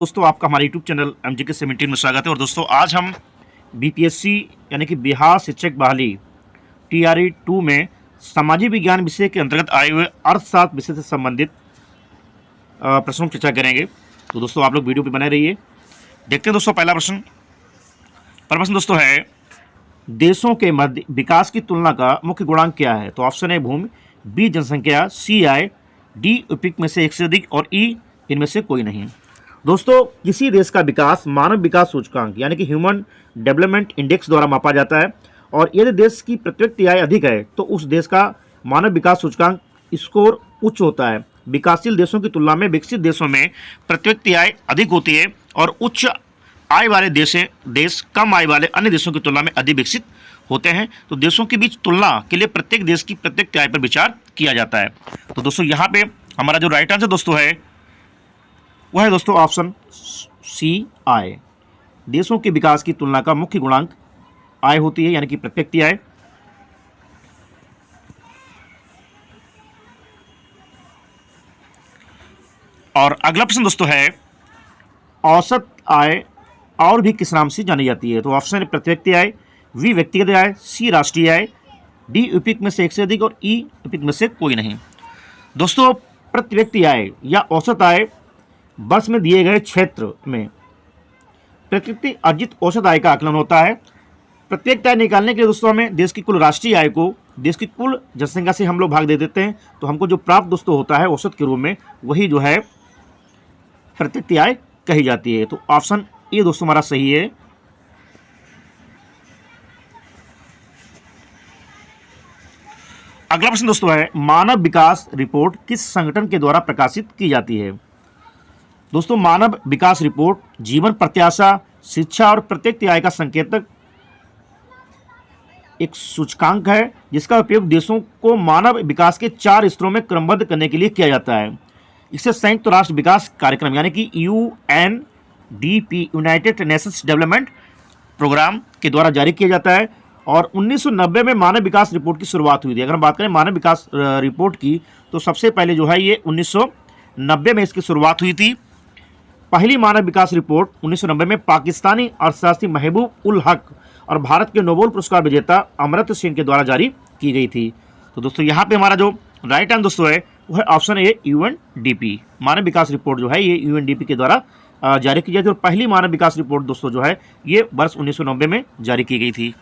दोस्तों आपका हमारे यूट्यूब चैनल MGK 17 में स्वागत है। और दोस्तों आज हम BPSC यानी कि बिहार शिक्षक बहाली TRE 2 में सामाजिक विज्ञान विषय के अंतर्गत आए हुए अर्थशास्त्र विषय से संबंधित प्रश्नों की चर्चा करेंगे। तो दोस्तों आप लोग वीडियो पे बने रहिए। देखते हैं दोस्तों पहला प्रश्न दोस्तों है, देशों के मध्य विकास की तुलना का मुख्य गुणांक क्या है? तो ऑप्शन है भूमि, बी जनसंख्या, सी आय, डी उपयुक्त में से एक से अधिक और ई इनमें से कोई नहीं। दोस्तों किसी देश का विकास मानव विकास सूचकांक यानी कि ह्यूमन डेवलपमेंट इंडेक्स द्वारा मापा जाता है, और यदि देश की प्रत्यक्ष आय अधिक है तो उस देश का मानव विकास सूचकांक स्कोर उच्च होता है। विकासशील देशों की तुलना में विकसित देशों में प्रत्यक्ष आय अधिक होती है और उच्च आय वाले देश कम आय वाले अन्य देशों की तुलना में अधिक विकसित होते हैं। तो देशों के बीच तुलना के लिए प्रत्येक देश की प्रत्यक्ष आय पर विचार किया जाता है। तो दोस्तों यहाँ पे हमारा जो राइट आंसर दोस्तों है वह है दोस्तों ऑप्शन सी आय। देशों के विकास की तुलना का मुख्य गुणांक आय होती है यानी कि प्रत्यक्ष आय। और अगला प्रश्न दोस्तों है, औसत आय और भी किस नाम से जानी जाती है? तो ऑप्शन है प्रत्यक्ष आय, वी व्यक्तिगत आय, सी राष्ट्रीय आय, डी उपयुक्त में से एक से अधिक और ई उपयुक्त में से कोई नहीं। दोस्तों प्रत्यक्ष आय या औसत आय वर्ष में दिए गए क्षेत्र में प्रकृति अर्जित औसत आय का आकलन होता है। प्रत्येक आय निकालने के लिए दोस्तों हमें देश की कुल राष्ट्रीय आय को देश की कुल जनसंख्या से हम लोग भाग दे देते हैं, तो हमको जो प्राप्त दोस्तों होता है औसत के रूप में वही जो है प्रत्यक्ष आय कही जाती है। तो ऑप्शन ए दोस्तों हमारा सही है। अगला प्रश्न दोस्तों है, मानव विकास रिपोर्ट किस संगठन के द्वारा प्रकाशित की जाती है? दोस्तों मानव विकास रिपोर्ट जीवन प्रत्याशा, शिक्षा और प्रत्यक्ष आय का संकेतक एक सूचकांक है जिसका उपयोग देशों को मानव विकास के 4 स्तरों में क्रमबद्ध करने के लिए किया जाता है। इसे संयुक्त राष्ट्र विकास कार्यक्रम यानी कि UNDP United Nations Development Programme के द्वारा जारी किया जाता है। और 1990 में मानव विकास रिपोर्ट की शुरुआत हुई थी। अगर हम बात करें मानव विकास रिपोर्ट की तो सबसे पहले जो है ये 1990 में इसकी शुरुआत हुई थी। पहली मानव विकास रिपोर्ट 1990 में पाकिस्तानी अर्थशास्त्री महबूब उल हक और भारत के नोबेल पुरस्कार विजेता अमर्त्य सेन के द्वारा जारी की गई थी। तो दोस्तों यहाँ पे हमारा जो राइट आंसर दोस्तों है वह ऑप्शन है UNDP। मानव विकास रिपोर्ट जो है ये UNDP के द्वारा जारी की गई थी और पहली मानव विकास रिपोर्ट दोस्तों जो है ये वर्ष 1990 में जारी की गई थी।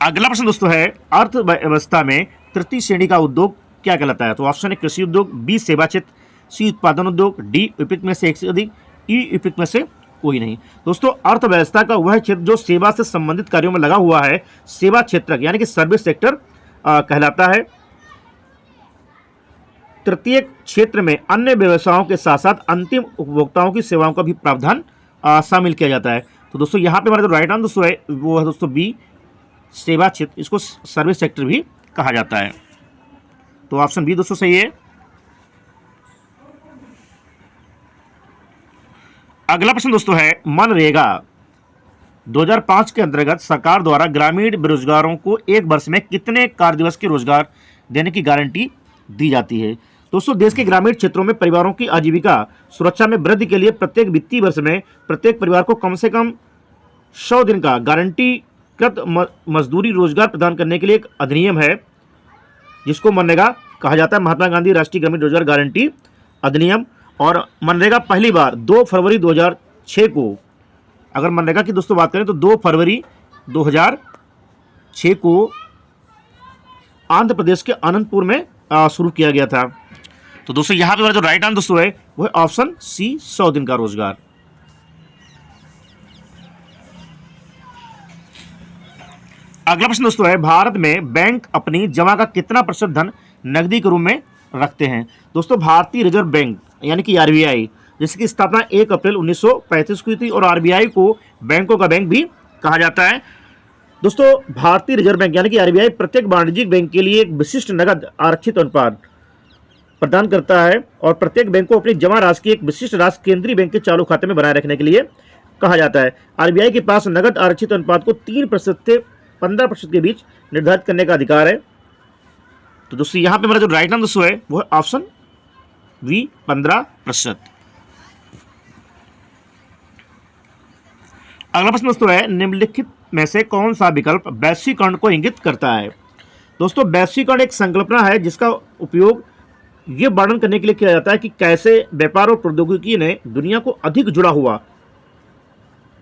अगला प्रश्न दोस्तों है, अर्थव्यवस्था में तृतीय श्रेणी का उद्योग क्या कहलाता है? तो ऑप्शन है कृषि उद्योग, बी सेवा क्षेत्र, सी उत्पादन उद्योग, डी उपयुक्त में से एक से अधिक, ई उपयुक्त में से कोई नहीं। दोस्तों अर्थव्यवस्था का वह क्षेत्र जो सेवा से संबंधित कार्यों में लगा हुआ है, सेवा क्षेत्र यानी कि सर्विस सेक्टर कहलाता है। तृतीय क्षेत्र में अन्य व्यवसायों के साथ साथ अंतिम उपभोक्ताओं की सेवाओं का भी प्रावधान शामिल किया जाता है। तो दोस्तों यहाँ पे हमारा जो राइट आंसर दोस्तों है वो है दोस्तों बी सेवा क्षेत्र, इसको सर्विस सेक्टर भी कहा जाता है। तो ऑप्शन बी दोस्तों सही है। अगला प्रश्न दोस्तों है, मनरेगा 2005 के अंतर्गत सरकार द्वारा ग्रामीण बेरोजगारों को एक वर्ष में कितने कार्य दिवस के रोजगार देने की गारंटी दी जाती है? दोस्तों देश के ग्रामीण क्षेत्रों में परिवारों की आजीविका सुरक्षा में वृद्धि के लिए प्रत्येक वित्तीय वर्ष में प्रत्येक परिवार को कम से कम 100 दिन का गारंटीकृत मजदूरी रोजगार प्रदान करने के लिए एक अधिनियम है जिसको मनरेगा कहा जाता है, महात्मा गांधी राष्ट्रीय ग्रामीण रोजगार गारंटी अधिनियम। और मनरेगा पहली बार 2 फरवरी 2006 को, अगर मनरेगा की दोस्तों बात करें तो 2 फरवरी 2006 को आंध्र प्रदेश के अनंतपुर में शुरू किया गया था। तो दोस्तों यहाँ पे हमारा जो राइट आंसर दोस्तों है वह ऑप्शन सी 100 दिन का रोजगार। अगला प्रश्न दोस्तों है, भारत में बैंक अपनी जमा का कितना प्रतिशत धन नकदी के रूप में रखते हैं? दोस्तों भारतीय रिजर्व बैंक यानी कि RBI जिसकी स्थापना 1 अप्रैल 1935 को हुई थी और RBI को बैंकों का बैंक भी कहा जाता है। दोस्तों भारतीय रिजर्व बैंक यानी कि RBI प्रत्येक वाणिज्यिक बैंक के लिए एक विशिष्ट नगद आरक्षित अनुपात प्रदान करता है और प्रत्येक बैंक को अपनी जमा राशि की एक विशिष्ट राशि केंद्रीय बैंक के चालू खाते में बनाए रखने के लिए कहा जाता है। RBI के पास नगद आरक्षित अनुपात को 3% से 15% के बीच निर्धारित करने का अधिकार है। तो दोस्तों यहाँ पे हमारा जो राइट आंसर है वो है ऑप्शन बी 15%। अगला प्रश्न दोस्तों है, निम्नलिखित में से कौन सा विकल्प वैश्वीकरण को इंगित करता है। दोस्तों वैश्वीकरण एक संकल्पना है जिसका उपयोग ये वर्णन करने के लिए किया जाता है कि कैसे व्यापार और प्रौद्योगिकी ने दुनिया को अधिक जुड़ा हुआ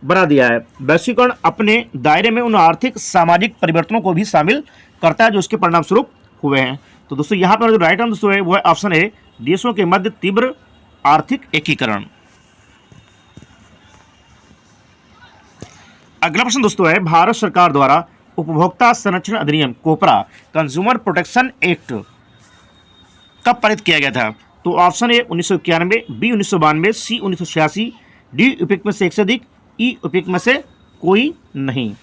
बना दिया है। वैश्वीकरण अपने दायरे में उन आर्थिक सामाजिक परिवर्तनों को भी शामिल करता है जो उसके परिणाम स्वरूप हुए हैं। तो दोस्तों यहाँ पर जो राइट आंसर दोस्तों है वो है ऑप्शन ए, देशों के मध्य तीव्र आर्थिक एकीकरण। अगला प्रश्न दोस्तों है, भारत सरकार द्वारा उपभोक्ता संरक्षण अधिनियम कोपरा कंज्यूमर प्रोटेक्शन एक्ट कब पारित किया गया था। तो option A 1991, B 1992, C 1986, D उपयुक्त में से एक से अधिक, ई उपयुक्त में से कोई नहीं।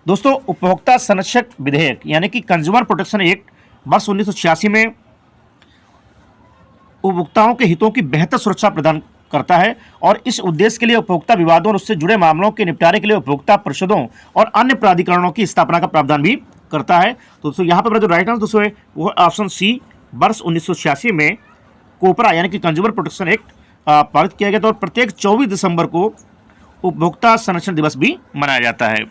दोस्तों उपभोक्ता संरक्षक विधेयक यानी कि कंज्यूमर प्रोटेक्शन एक्ट वर्ष 1986 में उपभोक्ताओं के हितों की बेहतर सुरक्षा प्रदान करता है और इस उद्देश्य के लिए उपभोक्ता विवादों और उससे जुड़े मामलों के निपटारे के लिए उपभोक्ता परिषदों और अन्य प्राधिकरणों की स्थापना का प्रावधान भी करता है। तो दोस्तों यहाँ पर जो राइट आंसर दोस्तों है वो ऑप्शन सी, वर्ष 1986 में कोपरा यानी कि कंज्यूमर प्रोटेक्शन एक्ट पारित किया गया था और प्रत्येक 24 दिसंबर को उपभोक्ता संरक्षण दिवस भी मनाया जाता है।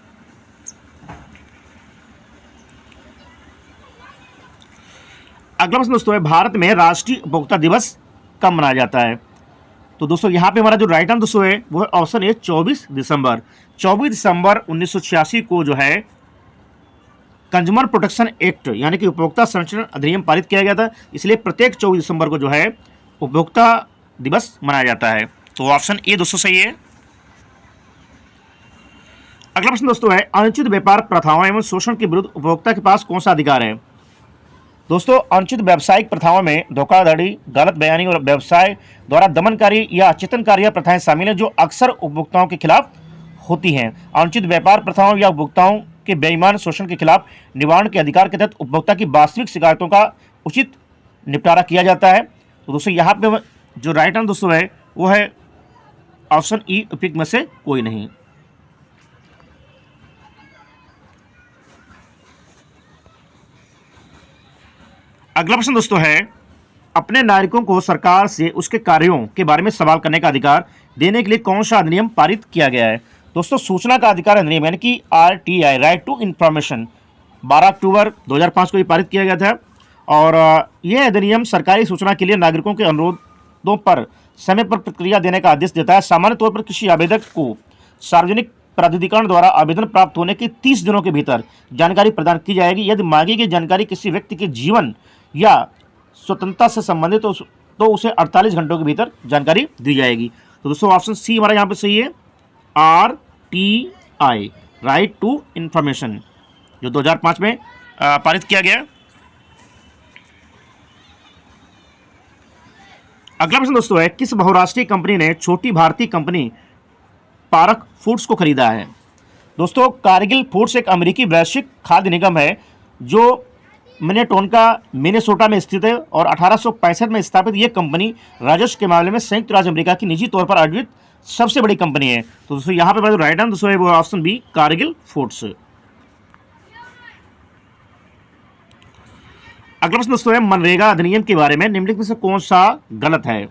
अगला प्रश्न दोस्तों है, भारत में राष्ट्रीय उपभोक्ता दिवस कब मनाया जाता है। तो दोस्तों यहाँ पे हमारा जो राइट आंसर दोस्तों है वो है ऑप्शन ए 24 दिसंबर। 24 दिसंबर 1986 को जो है कंज्यूमर प्रोटेक्शन एक्ट यानी कि उपभोक्ता संरक्षण अधिनियम पारित किया गया था, इसलिए प्रत्येक 24 दिसंबर को जो है उपभोक्ता दिवस मनाया जाता है। तो ऑप्शन ए दोस्तों सही है। अगला प्रश्न दोस्तों है, अनुचित व्यापार प्रथाओं एवं शोषण के विरुद्ध उपभोक्ता के पास कौन सा अधिकार है। दोस्तों अनुचित व्यावसायिक प्रथाओं में धोखाधड़ी, गलत बयानी और व्यवसाय द्वारा दमनकारी या अचेतनकारी प्रथाएं शामिल हैं जो अक्सर उपभोक्ताओं के खिलाफ होती हैं। अनुचित व्यापार प्रथाओं या उपभोक्ताओं के बेईमान शोषण के खिलाफ निवारण के अधिकार के तहत उपभोक्ता की वास्तविक शिकायतों का उचित निपटारा किया जाता है। तो दोस्तों यहाँ पे जो राइट आंसर दोस्तों है वो है ऑप्शन ई, उपयुक्त में से कोई नहीं। अगला प्रश्न दोस्तों है, अपने नागरिकों को सरकार से उसके कार्यों के बारे में सवाल करने का अधिकार देने के लिए कौन सा अधिनियम पारित किया गया है। दोस्तों सूचना का अधिकार अधिनियम यानी कि RTI, राइट टू इंफॉर्मेशन, 12 अक्टूबर 2005 को ये पारित किया गया था और यह अधिनियम सरकारी सूचना के लिए नागरिकों के अनुरोधों पर समय पर प्रतिक्रिया देने का आदेश देता है। सामान्य तौर पर किसी आवेदक को सार्वजनिक प्राधिकरण द्वारा आवेदन प्राप्त होने के 30 दिनों के भीतर जानकारी प्रदान की जाएगी। यदि मांगी गई जानकारी किसी व्यक्ति के जीवन या स्वतंत्रता से संबंधित तो उसे 48 घंटों के भीतर जानकारी दी जाएगी। तो दोस्तों ऑप्शन सी हमारा यहाँ पे सही है, RTI, राइट टू इंफॉर्मेशन, जो 2005 में पारित किया गया। अगला प्रश्न दोस्तों है, किस बहुराष्ट्रीय कंपनी ने छोटी भारतीय कंपनी पारक फूड्स को खरीदा है। दोस्तों कारगिल फूड्स एक अमेरिकी वैश्विक खाद्य निगम है जो मिनेसोटा में स्थित है और 1865 में स्थापित यह कंपनी राजस्व के मामले में संयुक्त राज्य अमेरिका की निजी तौर पर आयोजित सबसे बड़ी कंपनी है। तो दोस्तों यहाँ पे राइट आंसर दोस्तों है वो ऑप्शन बी, कारगिल फूड्स। अगला प्रश्न दोस्तों है, मनरेगा अधिनियम के बारे में निम्नलिखित में से कौन सा गलत है।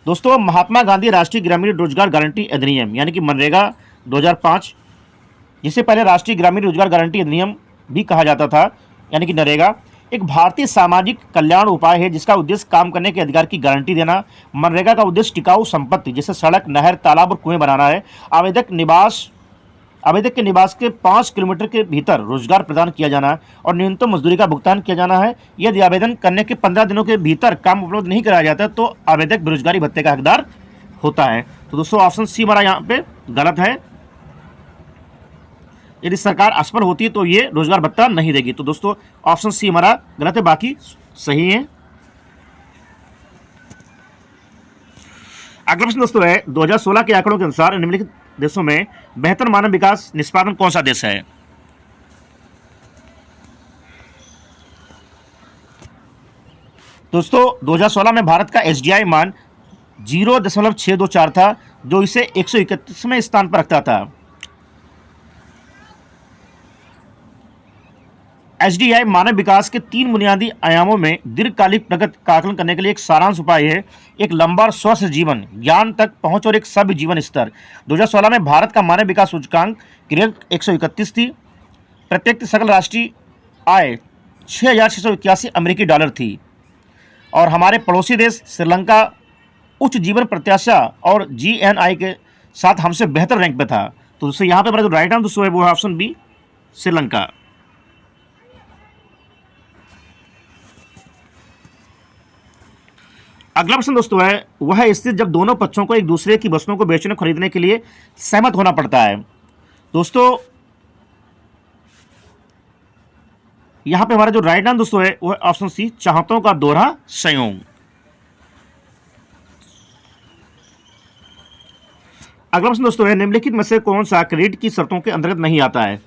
दोस्तों महात्मा गांधी राष्ट्रीय ग्रामीण रोजगार गारंटी अधिनियम यानी कि मनरेगा 2005, जिसे पहले राष्ट्रीय ग्रामीण रोजगार गारंटी अधिनियम भी कहा जाता था यानी कि नरेगा, एक भारतीय सामाजिक कल्याण उपाय है जिसका उद्देश्य काम करने के अधिकार की गारंटी देना। मनरेगा का उद्देश्य टिकाऊ संपत्ति जैसे सड़क, नहर, तालाब और कुएं बनाना है। आवेदक के निवास के 5 किलोमीटर के भीतर रोजगार प्रदान किया जाना है और न्यूनतम मजदूरी का भुगतान किया जाना है। यदि आवेदन करने के 15 दिनों के भीतर काम उपलब्ध नहीं कराया जाता तो आवेदक बेरोजगारी भत्ते का हकदार होता है। तो दोस्तों ऑप्शन सी हमारा यहाँ पे गलत है। यदि सरकार असफल होती है तो ये रोजगार भत्ता नहीं देगी। तो दोस्तों ऑप्शन सी हमारा गलत है, बाकी सही है। अगला प्रश्न दोस्तों है, 2016 के आंकड़ों के अनुसार निम्नलिखित देशों में बेहतर मानव विकास निष्पादन कौन सा देश है। दोस्तों 2016 में भारत का SDI मान 0.624 था जो इसे 131वें स्थान पर रखता था। एचडीआई मानव विकास के 3 बुनियादी आयामों में दीर्घकालिक प्रगति का आकलन करने के लिए एक सारांश उपाय है। एक लंबा और स्वस्थ जीवन, ज्ञान तक पहुंच और एक सभ्य जीवन स्तर। 2016 में भारत का मानव विकास सूचकांक की रैंक 131 थी। प्रत्येक सकल राष्ट्रीय आय $6,681 अमेरिकी डॉलर थी। और हमारे पड़ोसी देश श्रीलंका उच्च जीवन प्रत्याशा और जीएनआई के साथ हमसे बेहतर रैंक पे था। तो दोस्तों यहाँ पे हमारा जो राइट आंसर दोस्तों है वो है ऑप्शन बी, श्रीलंका। अगला प्रश्न दोस्तों है वह है स्थिति जब दोनों पक्षों को एक दूसरे की वस्तुओं को बेचने खरीदने के लिए सहमत होना पड़ता है। दोस्तों यहां पे हमारा जो राइट आंसर दोस्तों है वह ऑप्शन सी, चाहतों का दोहरा संयोग। अगला प्रश्न दोस्तों है निम्नलिखित में से कौन सा क्रेडिट की शर्तों के अंतर्गत नहीं आता है।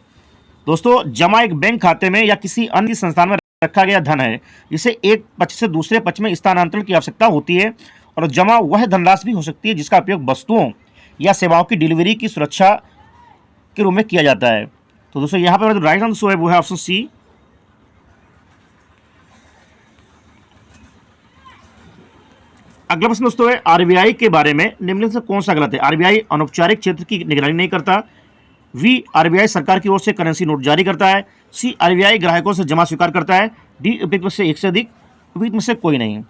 दोस्तों जमा एक बैंक खाते में या किसी अन्य संस्थान में रखा गया धन है जिसे एक पक्ष से दूसरे पक्ष में स्थानांतरण की आवश्यकता होती है, और जमा वह धनराशि भी हो सकती है जिसका उपयोग वस्तुओं या सेवाओं की डिलीवरी की सुरक्षा के रूप में किया जाता है। तो दोस्तों यहाँ पर जो राइट आंसर है वो है ऑप्शन सी। अगला प्रश्न दोस्तों है आरबीआई के बारे में निम्नलिखित से कौन सा गलत है। आरबीआई अनौपचारिक क्षेत्र की निगरानी नहीं करता। वी, आरबीआई सरकार की ओर से करेंसी नोट जारी करता है। सी, आरबीआई ग्राहकों से जमा स्वीकार करता है। डी, उपयुक्त में से एक से अधिक, उपयुक्त में से कोई नहीं।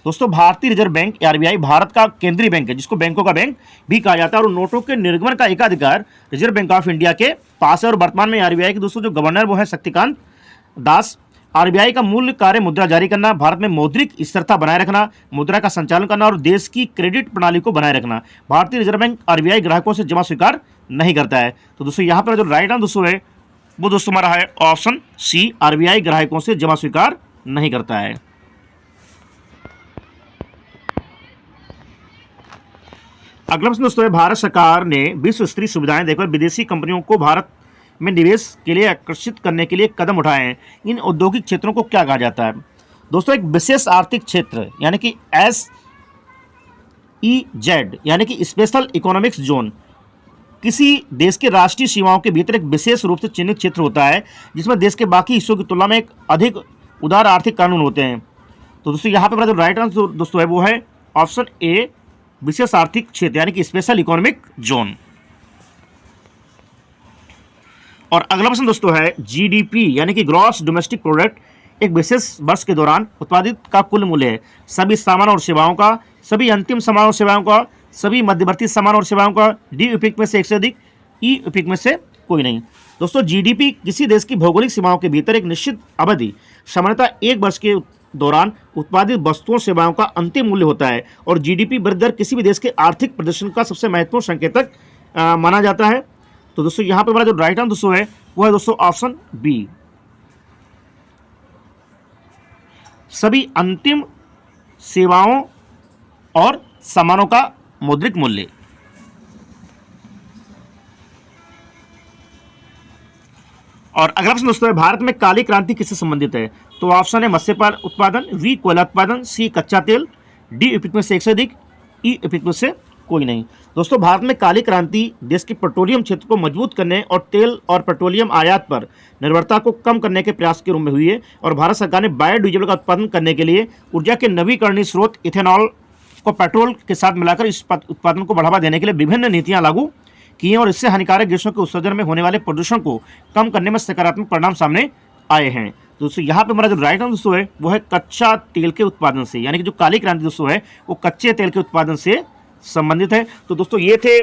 दोस्तों भारतीय रिजर्व बैंक आरबीआई भारत का केंद्रीय बैंक है जिसको बैंकों का बैंक भी कहा जाता है, और नोटों के निर्गमन का एकाधिकार रिजर्व बैंक ऑफ इंडिया के पास है। और वर्तमान में आरबीआई के दोस्तों जो गवर्नर वो है शक्तिकांत दास। आरबीआई का मूल कार्य मुद्रा जारी करना, भारत में मौद्रिक स्थिरता बनाए रखना, मुद्रा का संचालन करना और देश की क्रेडिट प्रणाली को बनाए रखना। भारतीय रिजर्व बैंक आरबीआई ग्राहकों से जमा स्वीकार नहीं करता है। तो दोस्तों यहाँ पर जो राइट आंसर दोस्तों है वो दोस्तों हमारा है ऑप्शन सी, आरबीआई ग्राहकों से जमा स्वीकार नहीं करता है। अगला प्रश्न दोस्तों है भारत सरकार ने विश्व स्तरीय सुविधाएं देकर विदेशी कंपनियों को भारत में निवेश के लिए आकर्षित करने के लिए कदम उठाए हैं। इन औद्योगिक क्षेत्रों को क्या कहा जाता है। दोस्तों एक विशेष आर्थिक क्षेत्र यानी कि SEZ यानी कि स्पेशल इकोनॉमिक्स जोन किसी देश के राष्ट्रीय सीमाओं के भीतर एक विशेष रूप से चिन्हित क्षेत्र होता है जिसमें देश के बाकी हिस्सों की तुलना में एक अधिक उदार आर्थिक कानून होते हैं। तो दोस्तों यहाँ पे हमारा जो राइट आंसर दोस्तों है वो है ऑप्शन ए, विशेष आर्थिक क्षेत्र यानी कि स्पेशल इकोनॉमिक जोन। और अगला प्रश्न दोस्तों है जीडीपी यानी कि ग्रॉस डोमेस्टिक प्रोडक्ट एक विशेष वर्ष के दौरान उत्पादित का कुल मूल्य है। सभी सामान और सेवाओं का, सभी अंतिम सामान और सेवाओं का, सभी मध्यवर्ती सामान और सेवाओं का, डी उपयुक्त में से एक से अधिक, ई उपयुक्त में से कोई नहीं। दोस्तों जीडीपी किसी देश की भौगोलिक सीमाओं के भीतर एक निश्चित अवधि सामान्यतः एक वर्ष के दौरान उत्पादित वस्तुओं सेवाओं का अंतिम मूल्य होता है, और जीडीपी वृद्धि दर किसी भी देश के आर्थिक प्रदर्शन का सबसे महत्वपूर्ण संकेतक माना जाता है। तो दोस्तों यहाँ पे हमारा जो राइट आंसर दोस्तों है वो है दोस्तों ऑप्शन बी, सभी अंतिम सेवाओं और सामानों का मौद्रिक मूल्य। और अगला प्रश्न दोस्तों है भारत में काली क्रांति किससे संबंधित है। तो ऑप्शन है मत्स्य उत्पादन, वी कोयला उत्पादन, सी कच्चा तेल, डी उपयुक्त में से एक से अधिक, ई उपयुक्त में से कोई नहीं। दोस्तों भारत में काली क्रांति देश के पेट्रोलियम क्षेत्र को मजबूत करने और तेल और पेट्रोलियम आयात पर निर्भरता को कम करने के प्रयास के रूप में हुई है, और भारत सरकार ने बायोडीजल का उत्पादन करने के लिए ऊर्जा के नवीकरणीय स्रोत इथेनॉल को पेट्रोल के साथ मिलाकर इस उत्पादन को बढ़ावा देने के लिए विभिन्न नीतियां लागू की हैं, और इससे हानिकारक गैसों के उत्सर्जन में होने वाले प्रदूषण को कम करने में सकारात्मक परिणाम सामने आए हैं। दोस्तों यहाँ पे हमारा जो राइट आंसर दोस्तों है वो है कच्चा तेल के उत्पादन से, यानी कि जो काली क्रांति दोस्तों है वो कच्चे तेल के उत्पादन से संबंधित है। तो दोस्तों ये थे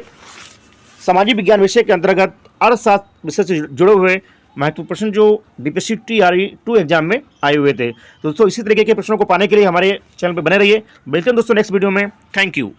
सामाजिक विज्ञान विषय के अंतर्गत अर्थशास्त्र विषय से जुड़े हुए महत्वपूर्ण प्रश्न जो बीपीएससी TRE 2 एग्जाम में आए हुए थे। तो दोस्तों इसी तरीके के प्रश्नों को पाने के लिए हमारे चैनल पर बने रहिए। मिलते हैं दोस्तों नेक्स्ट वीडियो में। Thank you.